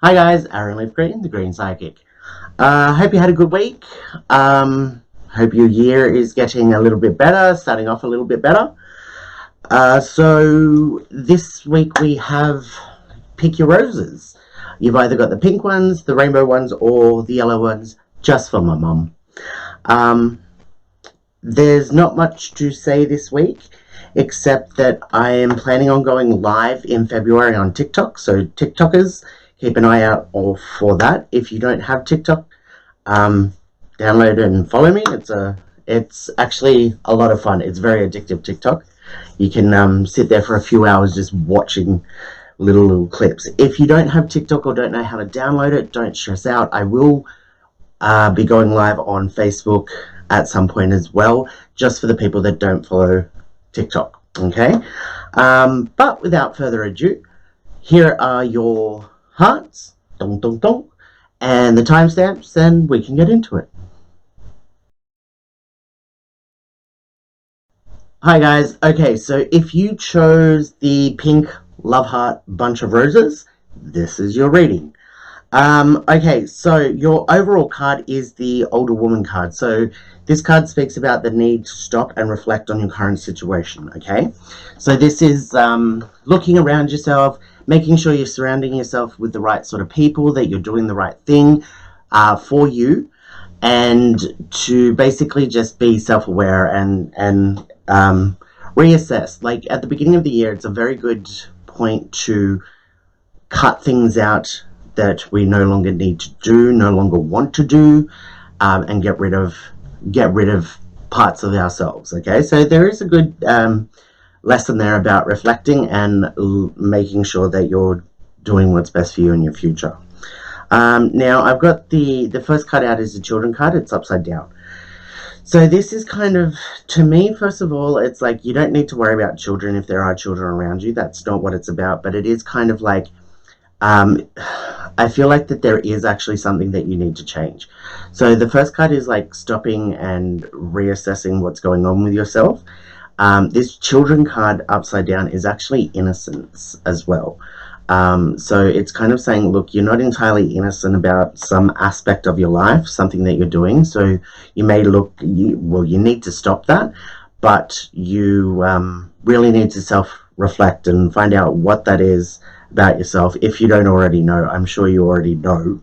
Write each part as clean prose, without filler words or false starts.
Hi guys, Aaron Leaf Green, the Green Psychic. Hope you had a good week. Hope your year is getting a little bit better, starting off a little bit better. So this week we have Pick Your Roses. You've either got the pink ones, the rainbow ones, or the yellow ones, just for my mum. There's not much to say this week, except that I am planning on going live in February on TikTok. So TikTokers, keep an eye out for that. If you don't have TikTok, download and follow me. It's actually a lot of fun. It's very addictive, TikTok. You can sit there for a few hours just watching little clips. If you don't have TikTok or don't know how to download it, don't stress out. I will be going live on Facebook at some point as well, just for the people that don't follow TikTok. Okay, but without further ado, here are your hearts, dong dong dong, and the timestamps, and we can get into it. Hi guys. Okay, so if you chose the pink love heart bunch of roses, this is your reading. Okay, so your overall card is the older woman card. So this card speaks about the need to stop and reflect on your current situation. Okay, so this is looking around yourself, making sure you're surrounding yourself with the right sort of people, that you're doing the right thing for you, and to basically just be self-aware and reassess. Like at the beginning of the year, it's a very good point to cut things out that we no longer need to do, no longer want to do, and get rid of parts of ourselves. Okay, so there is a good lesson there about reflecting and making sure that you're doing what's best for you in your future. Now I've got the first card out is the children card. It's upside down. So this is kind of, to me, first of all, it's like you don't need to worry about children if there are children around you. That's not what it's about. But it is kind of like, I feel like that there is actually something that you need to change. So the first card is like stopping and reassessing what's going on with yourself. This children card upside down is actually innocence as well. So it's kind of saying, look, you're not entirely innocent about some aspect of your life, something that you're doing. So you may you need to stop that, but you really need to self-reflect and find out what that is about yourself. If you don't already know, I'm sure you already know.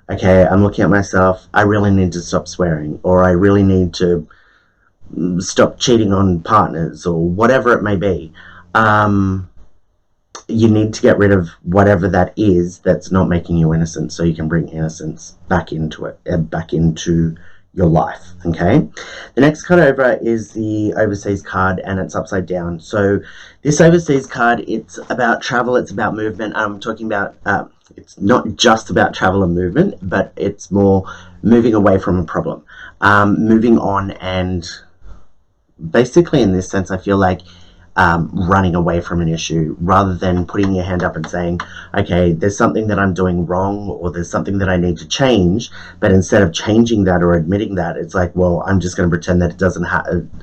Okay, I'm looking at myself, I really need to stop swearing, or I really need to stop cheating on partners, or whatever it may be. You need to get rid of whatever that is that's not making you innocent, so you can bring innocence back into it, back into your life. Okay, the next card over is the overseas card, and it's upside down. So this overseas card, it's about travel, it's about movement. I'm talking about it's not just about travel and movement, but it's more moving away from a problem, moving on, and basically in this sense I feel like running away from an issue, rather than putting your hand up and saying, okay, there's something that I'm doing wrong, or there's something that I need to change. But instead of changing that or admitting that, it's like, well, I'm just going to pretend that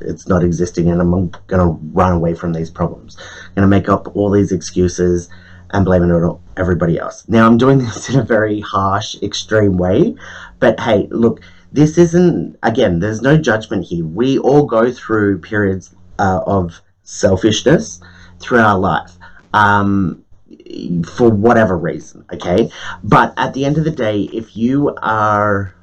it's not existing, and I'm going to run away from these problems. I'm going to make up all these excuses and blame it on everybody else. Now I'm doing this in a very harsh, extreme way, but hey, look, this isn't, again, there's no judgment here. We all go through periods of selfishness through our life, for whatever reason. Okay, but at the end of the day, if you are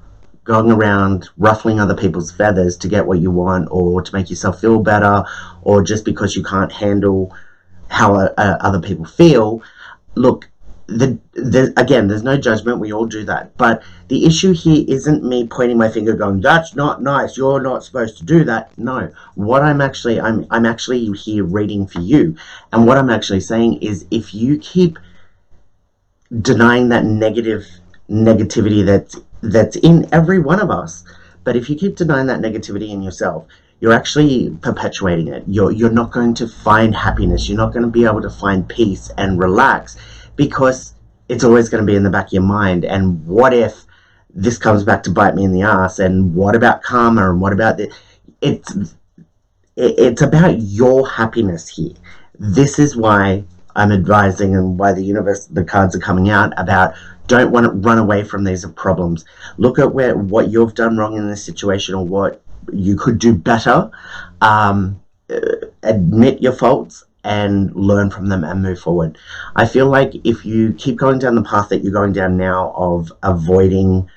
going around ruffling other people's feathers to get what you want, or to make yourself feel better, or just because you can't handle how other people feel, look, again, there's no judgment. We all do that. But the issue here isn't me pointing my finger going, that's not nice, you're not supposed to do that. No, what I'm actually here reading for you, and what I'm actually saying is, if you keep denying that negativity that's in every one of us, but if you keep denying that negativity in yourself, you're actually perpetuating it. You're not going to find happiness. You're not going to be able to find peace and relax, because it's always going to be in the back of your mind. And what if this comes back to bite me in the ass? And what about karma? And what about the? It's about your happiness here. This is why I'm advising and why the cards are coming out about don't want to run away from these problems. Look at what you've done wrong in this situation or what you could do better. Admit your faults and learn from them and move forward. I feel like if you keep going down the path that you're going down now of avoiding,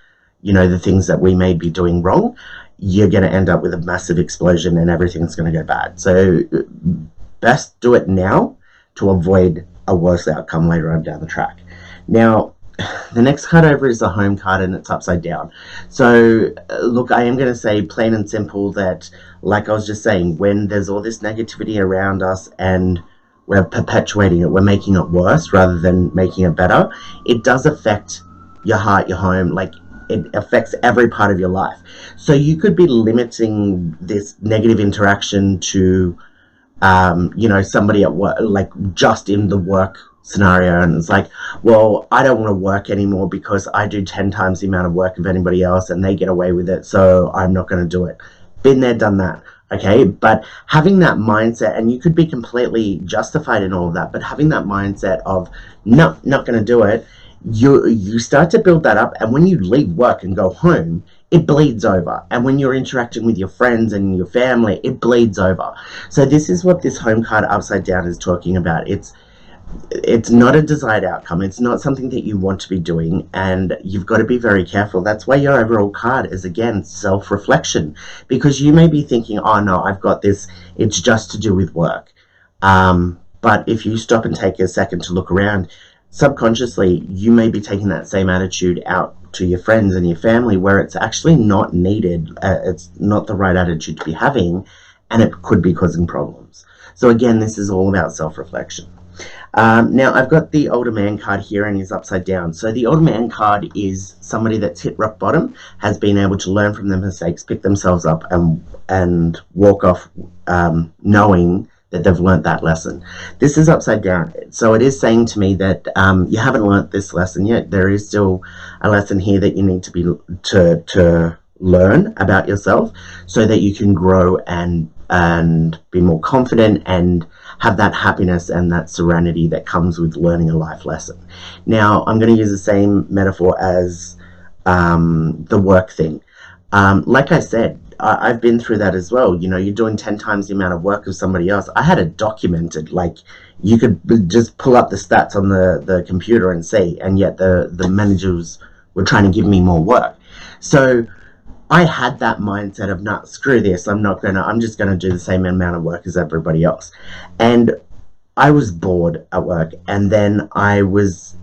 the things that we may be doing wrong, you're going to end up with a massive explosion and everything's going to go bad. So best do it now to avoid a worse outcome later on down the track. Now, the next card over is the home card and it's upside down. So look, I am going to say plain and simple that, like I was just saying, when there's all this negativity around us and we're perpetuating it, we're making it worse rather than making it better, it does affect your heart, your home, like it affects every part of your life. So you could be limiting this negative interaction to somebody at work, like just in the work scenario, and it's like, well, I don't want to work anymore because I do 10 times the amount of work of anybody else and they get away with it, so I'm not going to do it. Been there, done that. Okay, but having that mindset, and you could be completely justified in all of that, but having that mindset of no, not going to do it, you start to build that up, and when you leave work and go home, it bleeds over. And when you're interacting with your friends and your family, it bleeds over. So this is what this home card upside down is talking about. It's not a desired outcome. It's not something that you want to be doing, and you've got to be very careful. That's why your overall card is, again, self-reflection, because you may be thinking, oh no, I've got this, it's just to do with work. But if you stop and take a second to look around, subconsciously, you may be taking that same attitude out to your friends and your family where it's actually not needed. It's not the right attitude to be having, and it could be causing problems. So again, this is all about self-reflection. Now, I've got the Older Man card here, and he's upside down. So the Older Man card is somebody that's hit rock bottom, has been able to learn from their mistakes, pick themselves up, and walk off knowing that they've learnt that lesson. This is upside down. So it is saying to me that you haven't learnt this lesson yet. There is still a lesson here that you need to learn about yourself so that you can grow and be more confident and have that happiness and that serenity that comes with learning a life lesson. Now, I'm going to use the same metaphor as the work thing. Like I said, I've been through that as well. You're doing 10 times the amount of work of somebody else. I had it documented. Like, you could just pull up the stats on the computer and see, and yet the managers were trying to give me more work. So I had that mindset of, nah, screw this. I'm just going to do the same amount of work as everybody else. And I was bored at work. And then it was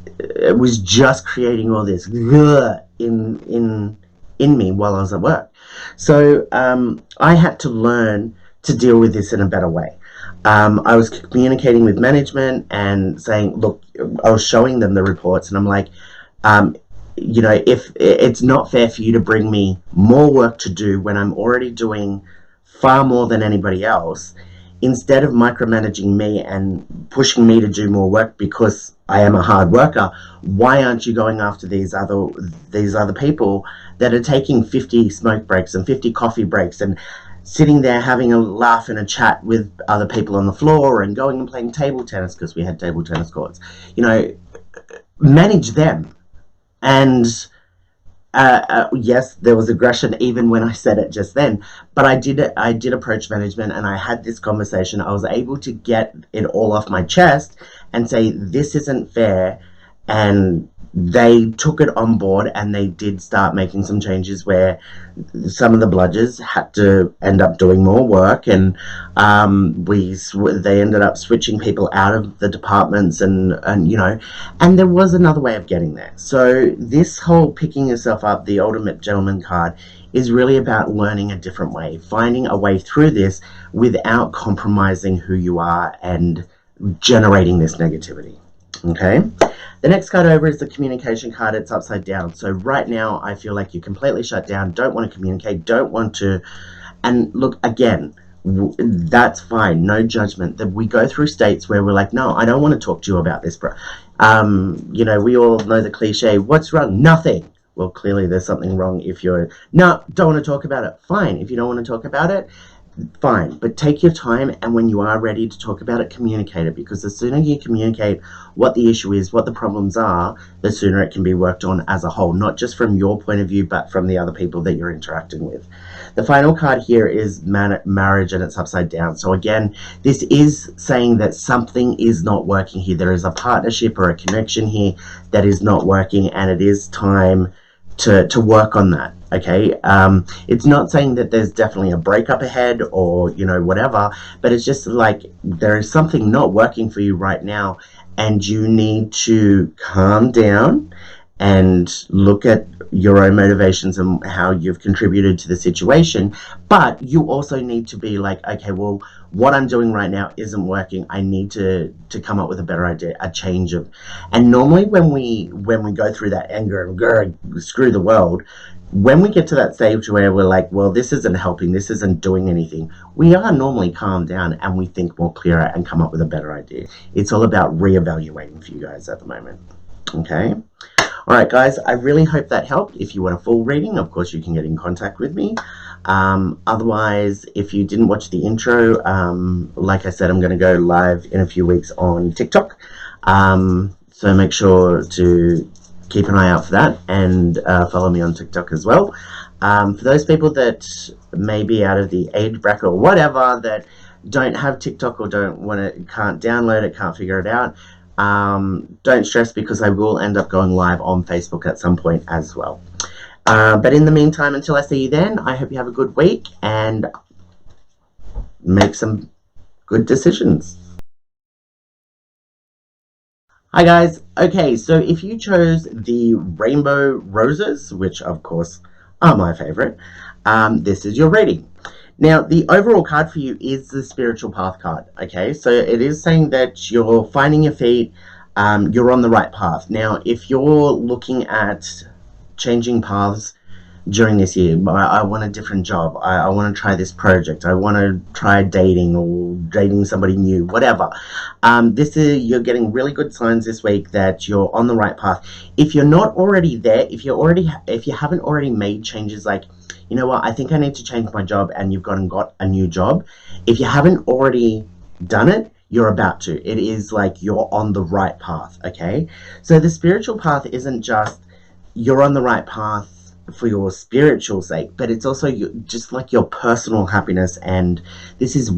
just creating all this in me while I was at work. So I had to learn to deal with this in a better way. I was communicating with management and saying, look, I was showing them the reports, and I'm like, if it's not fair for you to bring me more work to do when I'm already doing far more than anybody else, instead of micromanaging me and pushing me to do more work because I am a hard worker, why aren't you going after these other people that are taking 50 smoke breaks and 50 coffee breaks and sitting there having a laugh and a chat with other people on the floor and going and playing table tennis, because we had table tennis courts. Manage them. And yes, there was aggression even when I said it just then, but I did approach management, and I had this conversation. I was able to get it all off my chest and say, this isn't fair, and they took it on board, and they did start making some changes where some of the bludgers had to end up doing more work, and they ended up switching people out of the departments, and there was another way of getting there. So this whole picking yourself up, the Older Gentleman card, is really about learning a different way, finding a way through this without compromising who you are and generating this negativity. Okay, the next card over is the Communication card. It's upside down. So right now I feel like you're completely shut down, don't want to communicate, don't want to, and look, again, that's fine, no judgment. That we go through states where we're like, no, I don't want to talk to you about this, bro. We all know the cliche, what's wrong? Nothing. Well, clearly there's something wrong if you're, no, don't want to talk about it. Fine, if you don't want to talk about it, fine, but take your time, and when you are ready to talk about it, communicate it, because the sooner you communicate what the issue is, what the problems are, the sooner it can be worked on as a whole, not just from your point of view, but from the other people that you're interacting with. The final card here is marriage, and it's upside down. So again, this is saying that something is not working here. There is a partnership or a connection here that is not working, and it is time to work on that. Okay, it's not saying that there's definitely a breakup ahead, or whatever, but it's just like there is something not working for you right now, and you need to calm down and look at your own motivations and how you've contributed to the situation. But you also need to be like, okay, well, what I'm doing right now isn't working. I need to come up with a better idea, a change of. And normally when we go through that anger and screw the world, when we get to that stage where we're like, well, this isn't helping, this isn't doing anything, we are normally calmed down and we think more clearer and come up with a better idea. It's all about reevaluating for you guys at the moment. Okay. All right, guys, I really hope that helped. If you want a full reading, of course, you can get in contact with me. Otherwise, if you didn't watch the intro, like I said, I'm going to go live in a few weeks on TikTok. So make sure to keep an eye out for that, and follow me on TikTok as well. For those people that may be out of the age bracket or whatever, that don't have TikTok or can't download it, can't figure it out, don't stress, because I will end up going live on Facebook at some point as well. But in the meantime, until I see you then, I hope you have a good week and make some good decisions. Hi guys. Okay, so if you chose the Rainbow Roses, which of course are my favorite, this is your reading. Now, the overall card for you is the Spiritual Path card, okay? So it is saying that you're finding your feet, you're on the right path. Now, if you're looking at changing paths during this year, I want a different job, I want to try this project, I want to try dating or dating somebody new, whatever. You're getting really good signs this week that you're on the right path. If you're not already there, if you haven't already made changes, like, you know what, I think I need to change my job, and you've got a new job, if you haven't already done it, you're about to. It is like you're on the right path, okay? So the spiritual path isn't just you're on the right path for your spiritual sake, but it's also just like your personal happiness, and this is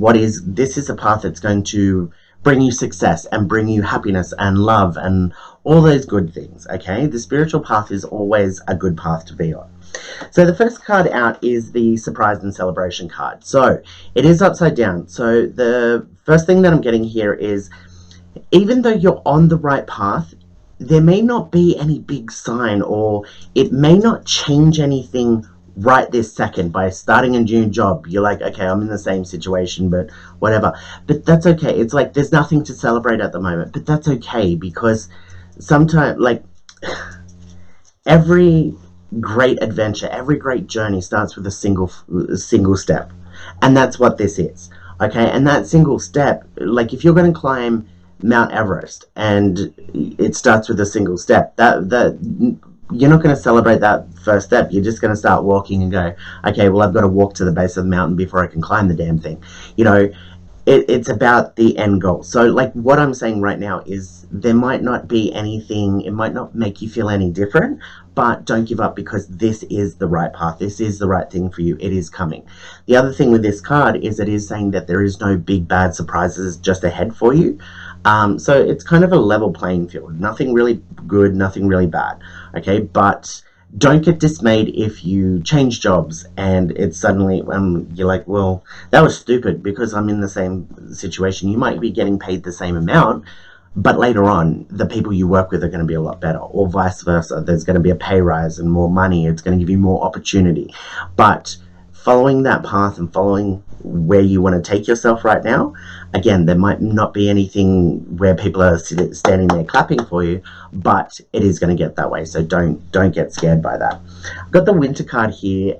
a path that's going to bring you success and bring you happiness and love and all those good things, okay? The spiritual path is always a good path to be on. So the first card out is the Surprise and Celebration card. So it is upside down. So the first thing that I'm getting here is, even though you're on the right path, there may not be any big sign, or it may not change anything right this second. By starting a new job, you're like, okay, I'm in the same situation, but whatever. But that's okay. It's like there's nothing to celebrate at the moment, but that's okay, because sometimes, like, every great adventure, every great journey starts with a single step, and that's what this is, okay? And that single step, like if you're going to climb Mount Everest and it starts with a single step, that you're not going to celebrate that first step. You're just going to start walking and go, okay, well, I've got to walk to the base of the mountain before I can climb the damn thing. It's about the end goal. So like what I'm saying right now is there might not be anything, it might not make you feel any different, but don't give up, because this is the right path. This is the right thing for you. It is coming. The other thing with this card is it is saying that there is no big bad surprises just ahead for you. So it's kind of a level playing field. Nothing really good, nothing really bad. Okay, but don't get dismayed if you change jobs and it's suddenly, you're like, well, that was stupid because I'm in the same situation. You might be getting paid the same amount, but later on, the people you work with are going to be a lot better, or vice versa. There's going to be a pay rise and more money. It's going to give you more opportunity. But following that path and following where you want to take yourself right now, again, there might not be anything where people are standing there clapping for you, but it is going to get that way. So don't get scared by that. I've got the Winter card here,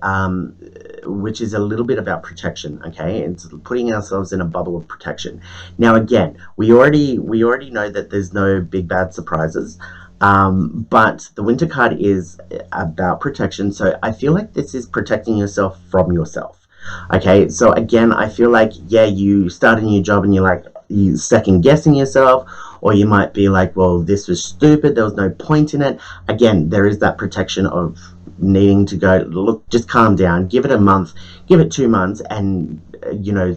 which is a little bit about protection. Okay, it's putting ourselves in a bubble of protection. Now, again, we already know that there's no big bad surprises. But the Winter card is about protection, so I feel like this is protecting yourself from yourself. Okay, so again, I feel like, yeah, you start a new job and you second guessing yourself, or you might be like, well, this was stupid, there was no point in it. Again, there is that protection of needing to go, look, just calm down, give it a month, give it 2 months, and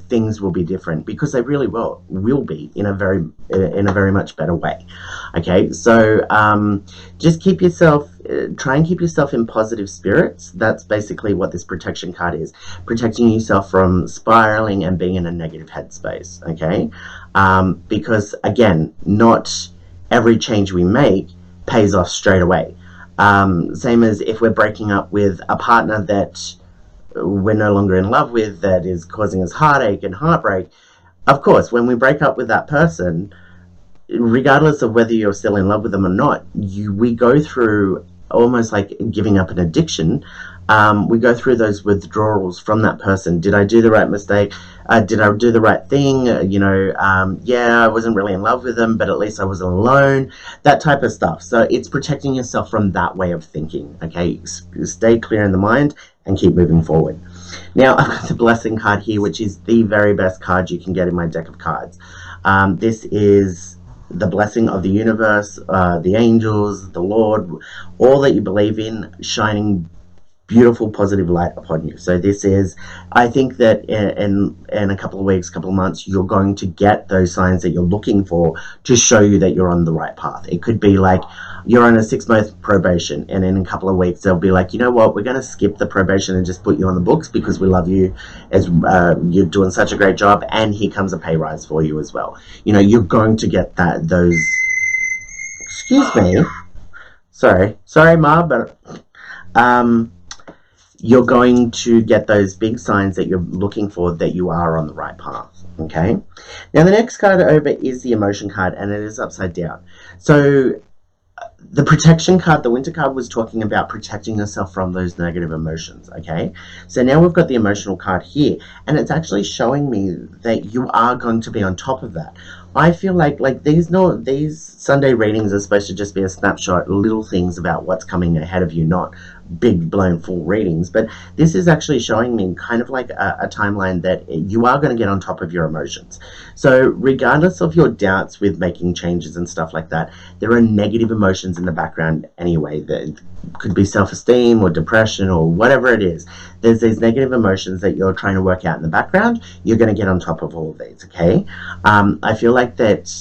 things will be different, because they really will be in a very much better way. Okay, so just try and keep yourself in positive spirits. That's basically what this protection card is, protecting yourself from spiraling and being in a negative headspace. Okay, because again, not every change we make pays off straight away. Same as if we're breaking up with a partner that we're no longer in love with, that is causing us heartache and heartbreak. Of course, when we break up with that person, regardless of whether you're still in love with them or not, we go through almost like giving up an addiction. We go through those withdrawals from that person. Did I do the right mistake? Did I do the right thing? Yeah, I wasn't really in love with them, but at least I wasn't alone. That type of stuff. So it's protecting yourself from that way of thinking. Okay, stay clear in the mind and keep moving forward. Now, I've got the blessing card here, which is the very best card you can get in my deck of cards. This is the blessing of the universe, the angels, the Lord, all that you believe in, shining beautiful positive light upon you. So this is, I think that in a couple of weeks, couple of months, you're going to get those signs that you're looking for to show you that you're on the right path. It could be like you're on a 6-month probation, and in a couple of weeks they'll be like, you know what, we're going to skip the probation and just put you on the books because we love you, as you're doing such a great job, and here comes a pay rise for you as well. You're going to get those, excuse me, sorry Ma, but you're going to get those big signs that you're looking for, that you are on the right path. Okay, now the next card over is the emotion card, and it is upside down. So the protection card, the winter card, was talking about protecting yourself from those negative emotions. Okay, so now we've got the emotional card here, and it's actually showing me that you are going to be on top of that. I feel like these Sunday readings are supposed to just be a snapshot, little things about what's coming ahead of you, not big blown full readings. But this is actually showing me kind of like a timeline that you are going to get on top of your emotions. So regardless of your doubts with making changes and stuff like that, there are negative emotions in the background anyway. That could be self-esteem or depression or whatever it is. There's these negative emotions that you're trying to work out in the background. You're going to get on top of all of these. Okay, I feel like that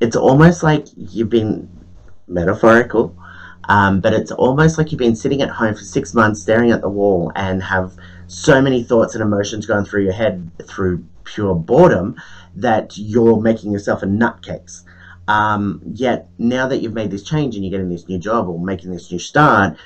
it's almost like you've been metaphorical, but it's almost like you've been sitting at home for 6 months staring at the wall and have so many thoughts and emotions going through your head through pure boredom that you're making yourself a nutcase. Yet now that you've made this change and you're getting this new job or making this new start,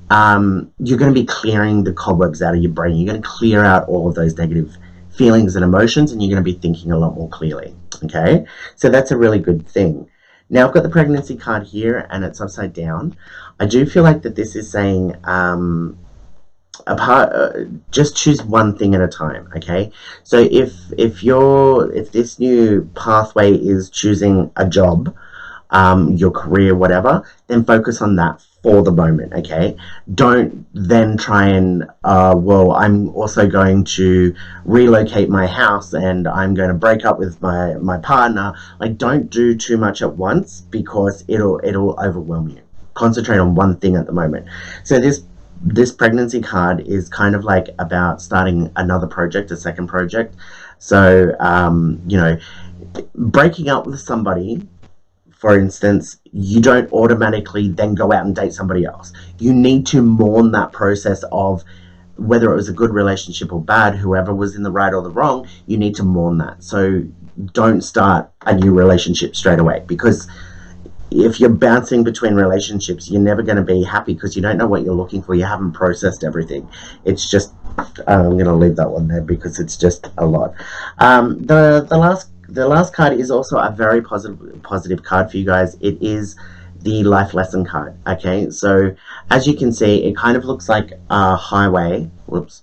you're going to be clearing the cobwebs out of your brain. You're going to clear out all of those negative feelings and emotions, and you're going to be thinking a lot more clearly. Okay, so that's a really good thing. Now I've got the pregnancy card here, and it's upside down. I do feel like that this is saying just choose one thing at a time. Okay, so if this new pathway is choosing a job, your career, whatever, then focus on that for the moment. Okay, don't then try and well, I'm also going to relocate my house and I'm going to break up with my partner. Like, don't do too much at once, because it'll overwhelm you. Concentrate on one thing at the moment. So this pregnancy card is kind of like about starting another project, a second project. So breaking up with somebody, for instance, you don't automatically then go out and date somebody else. You need to mourn that process of whether it was a good relationship or bad, whoever was in the right or the wrong, you need to mourn that. So don't start a new relationship straight away, because if you're bouncing between relationships, you're never going to be happy because you don't know what you're looking for. You haven't processed everything. It's just, I'm going to leave that one there because it's just a lot. The last card is also a very positive card for you guys. It is the life lesson card. Okay, so as you can see, it kind of looks like a highway. Whoops.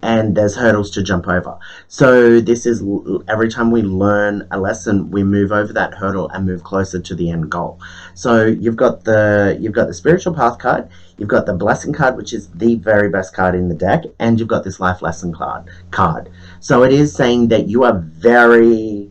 And there's hurdles to jump over. So this is every time we learn a lesson, we move over that hurdle and move closer to the end goal. So you've got the spiritual path card, you've got the blessing card, which is the very best card in the deck, and you've got this life lesson card. So it is saying that you are very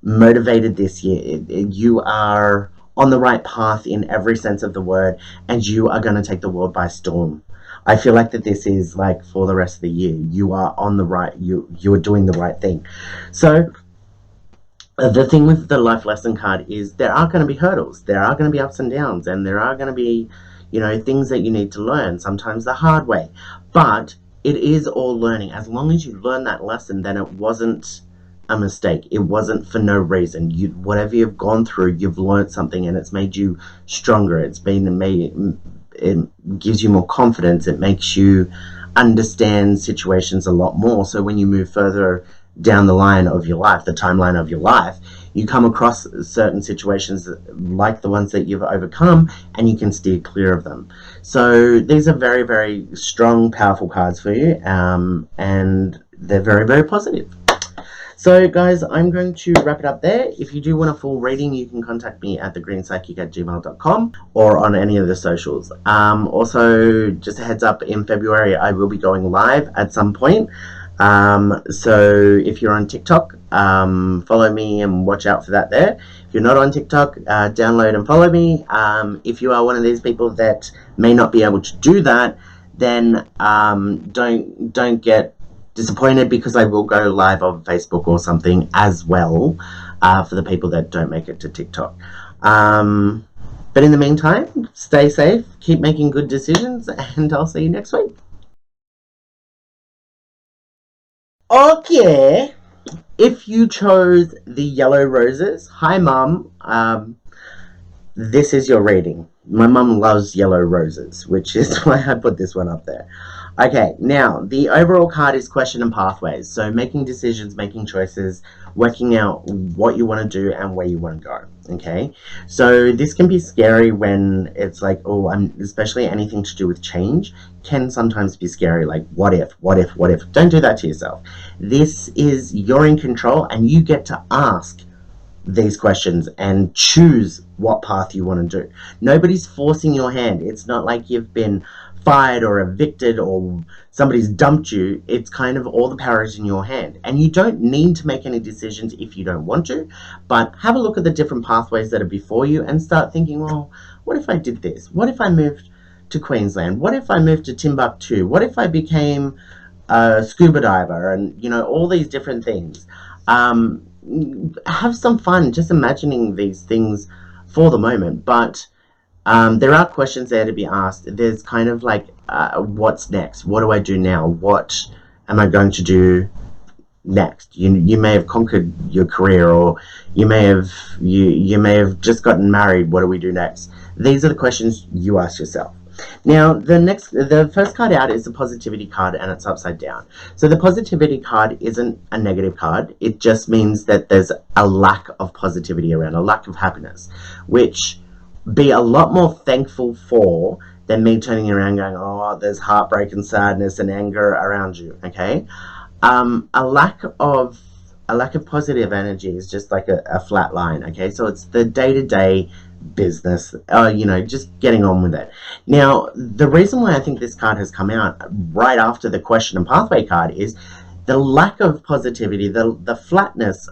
motivated this year. You are on the right path in every sense of the word, and you are going to take the world by storm. I feel like that this is like for the rest of the year. You are on the right, you are doing the right thing. So the thing with the life lesson card is there are going to be hurdles. There are going to be ups and downs, and there are going to be, you know, things that you need to learn, sometimes the hard way. But it is all learning. As long as you learn that lesson, then it wasn't a mistake. It wasn't for no reason. Whatever you've gone through, you've learned something, and it's made you stronger. It gives you more confidence. It makes you understand situations a lot more. So when you move further down the line of your life, the timeline of your life, you come across certain situations like the ones that you've overcome, and you can steer clear of them. So these are very, very strong, powerful cards for you, and they're very, very positive. So guys, I'm going to wrap it up there. If you do want a full reading, you can contact me at thegreenspsychic@gmail.com or on any of the socials. Also, just a heads up, in February I will be going live at some point. So if you're on TikTok, follow me and watch out for that there. If you're not on TikTok, download and follow me. If you are one of these people that may not be able to do that, then don't get disappointed, because I will go live on Facebook or something as well, for the people that don't make it to TikTok. But in the meantime, stay safe, keep making good decisions, and I'll see you next week. Okay, if you chose the yellow roses, hi mum, this is your reading. My mum loves yellow roses, which is why I put this one up there. Okay, now, the overall card is question and pathways. So making decisions, making choices, working out what you want to do and where you want to go. Okay, so this can be scary when it's like, oh, especially anything to do with change can sometimes be scary. Like, what if? Don't do that to yourself. This is, you're in control, and you get to ask these questions and choose what path you want to do. Nobody's forcing your hand. It's not like you've been fired or evicted or somebody's dumped you. It's kind of all the power is in your hand, and you don't need to make any decisions if you don't want to, but have a look at the different pathways that are before you and start thinking, well, what if I did this? What if I moved to Queensland? What if I moved to Timbuktu? What if I became a scuba diver? And, you know, all these different things. Have some fun just imagining these things for the moment, but there are questions there to be asked. There's kind of like, what's next? What do I do now? What am I going to do next? You may have conquered your career, or you may have just gotten married. What do we do next? These are the questions you ask yourself. Now, the first card out is the positivity card, and it's upside down. So the positivity card isn't a negative card. It just means that there's a lack of positivity around, a lack of happiness, which be a lot more thankful for than me turning around going, oh, there's heartbreak and sadness and anger around you. Okay, a lack of positive energy is just like a flat line. Okay, so it's the day-to-day business, you know, just getting on with it. Now, the reason why I think this card has come out right after the question and pathway card is the lack of positivity, the flatness,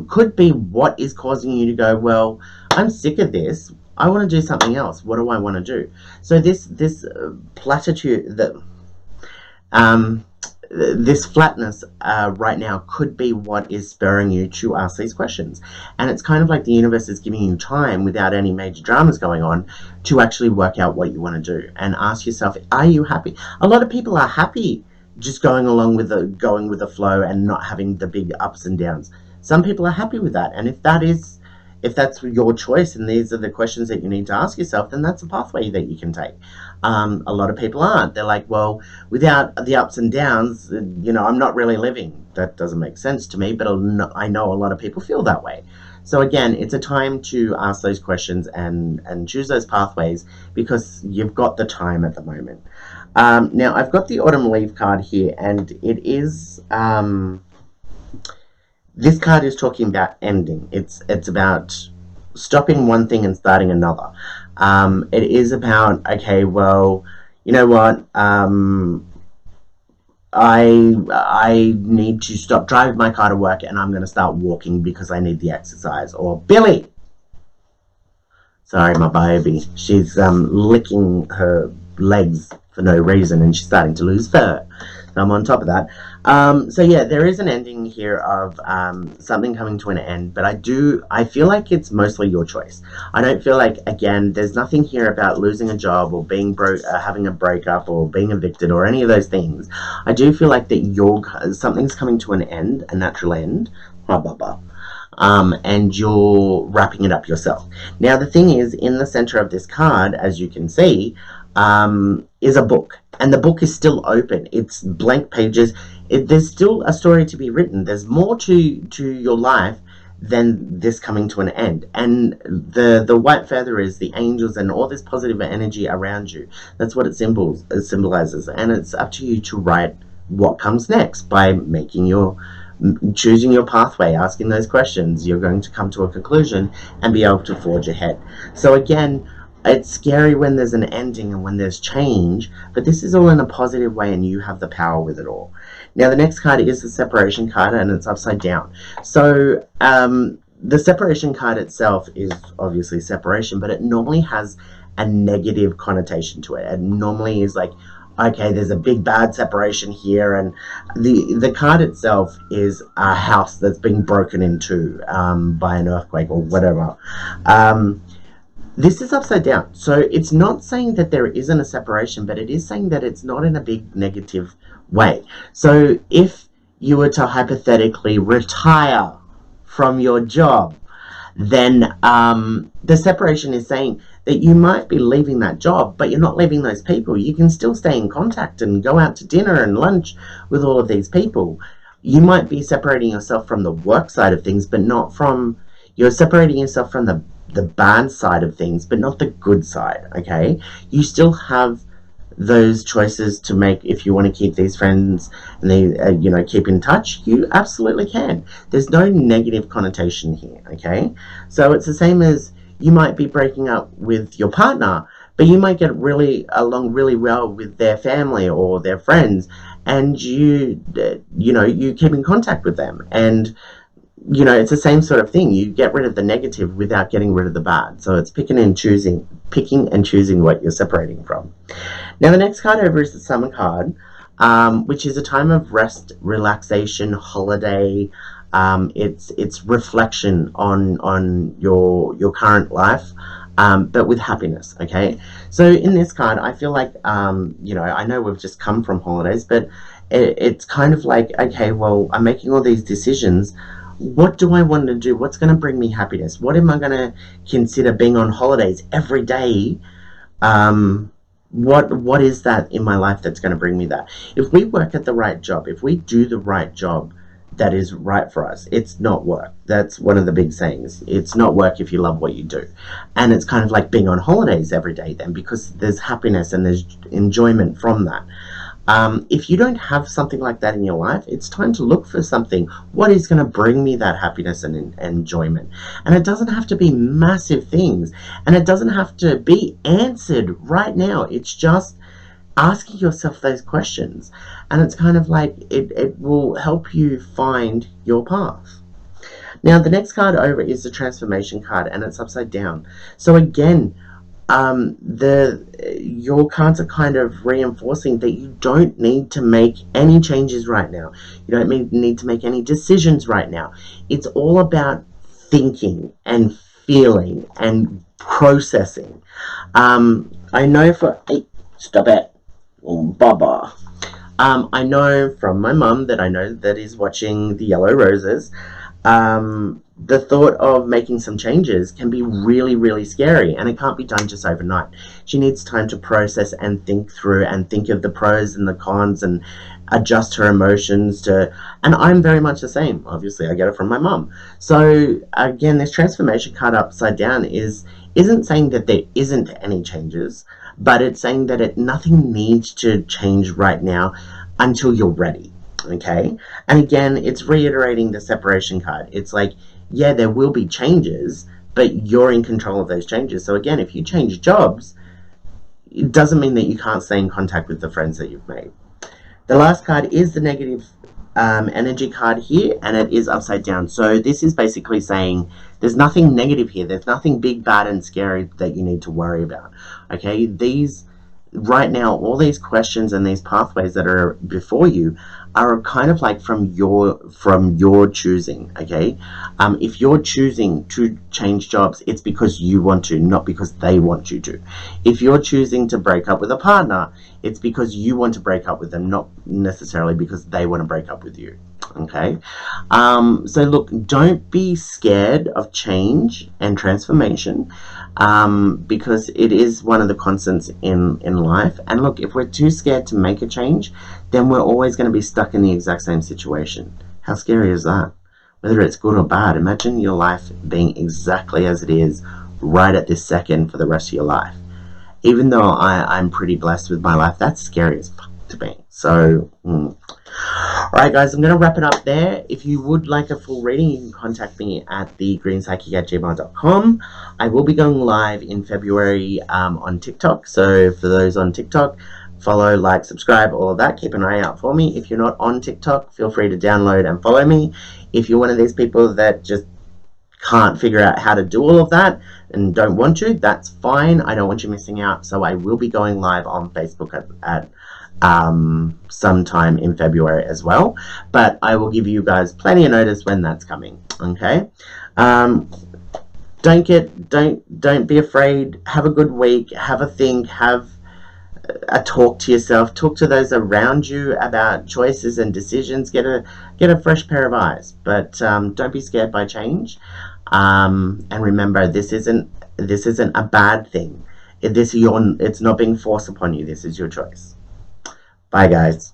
could be what is causing you to go, well, I'm sick of this. I want to do something else. What do I want to do? So this platitude, this flatness right now could be what is spurring you to ask these questions. And it's kind of like the universe is giving you time without any major dramas going on to actually work out what you want to do and ask yourself, are you happy? A lot of people are happy just going along with the flow and not having the big ups and downs. Some people are happy with that, and if that's your choice and these are the questions that you need to ask yourself, then that's a pathway that you can take. A lot of people aren't. They're like, well, without the ups and downs, you know, I'm not really living. That doesn't make sense to me, but I know a lot of people feel that way. So again, it's a time to ask those questions and choose those pathways because you've got the time at the moment. Now, I've got the autumn leaf card here, and it is this card is talking about ending. It's about stopping one thing and starting another. It is about, okay, well, you know what? I need to stop driving my car to work, and I'm going to start walking because I need the exercise. Or Billy, sorry, my baby, she's licking her legs for no reason, and she's starting to lose fur. So I'm on top of that. So yeah, there is an ending here of something coming to an end, but I feel like it's mostly your choice. I don't feel like, again, there's nothing here about losing a job or being broke, having a breakup or being evicted or any of those things. I do feel like that something's coming to an end, a natural end, and you're wrapping it up yourself. Now, the thing is, in the center of this card, as you can see, is a book, and the book is still open. It's blank pages. There's still a story to be written. There's more to your life than this coming to an end. And the white feather is the angels and all this positive energy around you. That's what it symbolizes. And it's up to you to write what comes next by choosing your pathway, asking those questions. You're going to come to a conclusion and be able to forge ahead. So again, it's scary when there's an ending and when there's change, but this is all in a positive way and you have the power with it all. Now, the next card is the separation card, and it's upside down. So the separation card itself is obviously separation, but it normally has a negative connotation to it. It normally is like, okay, there's a big bad separation here, and the card itself is a house that's been broken into by an earthquake or whatever. This is upside down, so it's not saying that there isn't a separation, but it is saying that it's not in a big negative way. So if you were to hypothetically retire from your job, then the separation is saying that you might be leaving that job, but you're not leaving those people. You can still stay in contact and go out to dinner and lunch with all of these people. You might be separating yourself from the work side of things, but not from, you're separating yourself from the bad side of things, but not the good side, okay? You still have those choices to make. If you want to keep these friends and they, keep in touch, you absolutely can. There's no negative connotation here, okay? So it's the same as you might be breaking up with your partner, but you might get along really well with their family or their friends, and you keep in contact with them, and it's the same sort of thing. You get rid of the negative without getting rid of the bad. So it's picking and choosing what you're separating from. Now, the next card over is the Summer card, which is a time of rest, relaxation, holiday. It's reflection on your current life, but with happiness, okay? So in this card, I feel like, I know we've just come from holidays, but it's kind of like, okay, well, I'm making all these decisions. What do I want to do? What's going to bring me happiness? What am I going to consider being on holidays every day? What is that in my life that's going to bring me that? If we work at the right job, if we do the right job that is right for us, it's not work. That's one of the big sayings. It's not work if you love what you do. And it's kind of like being on holidays every day then, because there's happiness and there's enjoyment from that. If you don't have something like that in your life, it's time to look for something. What is going to bring me that happiness and enjoyment? And it doesn't have to be massive things, and it doesn't have to be answered right now. It's just asking yourself those questions, and it's kind of like it will help you find your path. Now, the next card over is the transformation card, and it's upside down. So again, your cards are kind of reinforcing that you don't need to make any changes right now. You don't need to make any decisions right now. It's all about thinking and feeling and processing. I know stop it, Baba. I know from my mum that I know that is watching the Yellow Roses, the thought of making some changes can be really, really scary, and it can't be done just overnight. She needs time to process and think through and think of the pros and the cons and adjust her emotions to, and I'm very much the same. Obviously, I get it from my mum. So again, this transformation card upside down isn't saying that there isn't any changes, but it's saying that nothing needs to change right now until you're ready. Okay, and again, it's reiterating the separation card. It's like, yeah, there will be changes, but you're in control of those changes. So again, if you change jobs, it doesn't mean that you can't stay in contact with the friends that you've made. The last card is the negative energy card here, and it is upside down. So this is basically saying there's nothing negative here. There's nothing big, bad, and scary that you need to worry about. Okay, right now, all these questions and these pathways that are before you are kind of like from your choosing. Okay, if you're choosing to change jobs, it's because you want to, not because they want you to. If you're choosing to break up with a partner, it's because you want to break up with them, not necessarily because they want to break up with you. Okay, so look, don't be scared of change and transformation, because it is one of the constants in life. And look, if we're too scared to make a change, then we're always going to be stuck in the exact same situation. How scary is that? Whether it's good or bad, imagine your life being exactly as it is right at this second for the rest of your life. Even though I'm pretty blessed with my life, that's scary as fuck to me. So, Alright guys, I'm going to wrap it up there. If you would like a full reading, you can contact me at thegreenspsychic@gmail.com. I will be going live in February on TikTok. So for those on TikTok, follow, like, subscribe, all of that. Keep an eye out for me. If you're not on TikTok, feel free to download and follow me. If you're one of these people that just can't figure out how to do all of that and don't want to, that's fine. I don't want you missing out. So I will be going live on Facebook at sometime in February as well, but I will give you guys plenty of notice when that's coming. Okay, don't be afraid. Have a good week. Have a think. Have a talk to yourself. Talk to those around you about choices and decisions. Get a fresh pair of eyes. But don't be scared by change. And remember, this isn't a bad thing. It's not being forced upon you. This is your choice. Bye, guys.